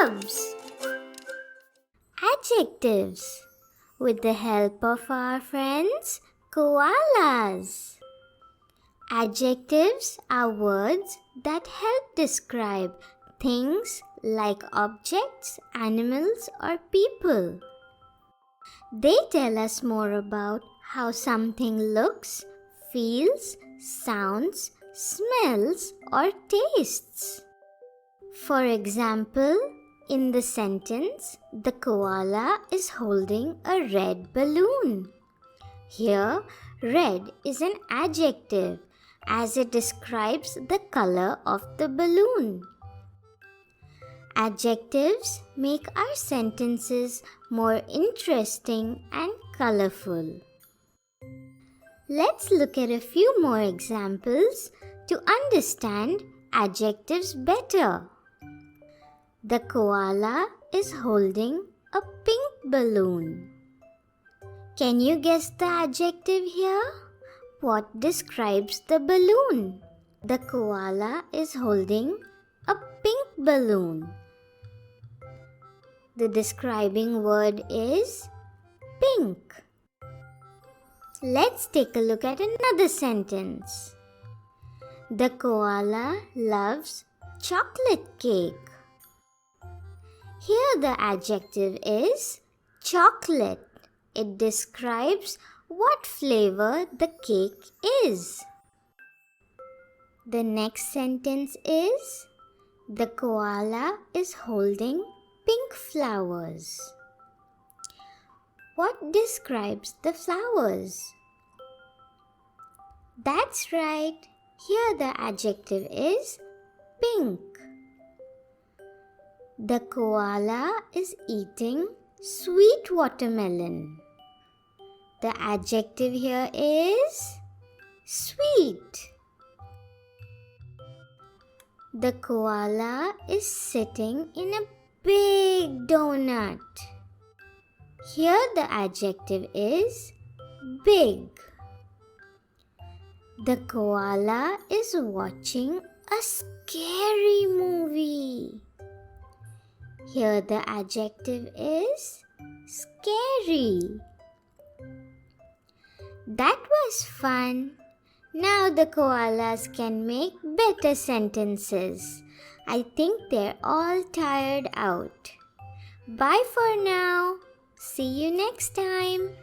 cubs. Adjectives with the help of our friends koalas. Adjectives are words that help describe things like objects, animals, or people. They tell us more about how something looks, feels, sounds, smells, or tastes. For example, in the sentence, the koala is holding a red balloon. Here, red is an adjective as it describes the color of the balloon. Adjectives make our sentences more interesting and colorful. Let's look at a few more examples to understand adjectives better. The koala is holding a pink balloon. Can you guess the adjective here? What describes the balloon? The koala is holding a pink balloon. The describing word is pink. Let's take a look at another sentence. The koala loves chocolate cake. Here the adjective is chocolate. It describes what flavor the cake is. The next sentence is the koala is holding pink flowers. What describes the flowers? That's right. Here the adjective is pink. The koala is eating sweet watermelon. The adjective here is sweet. The koala is sitting in a big donut. Here the adjective is big. The koala is watching a scary movie. Here the adjective is scary. That was fun. Now the koalas can make better sentences. I think they're all tired out. Bye for now. See you next time.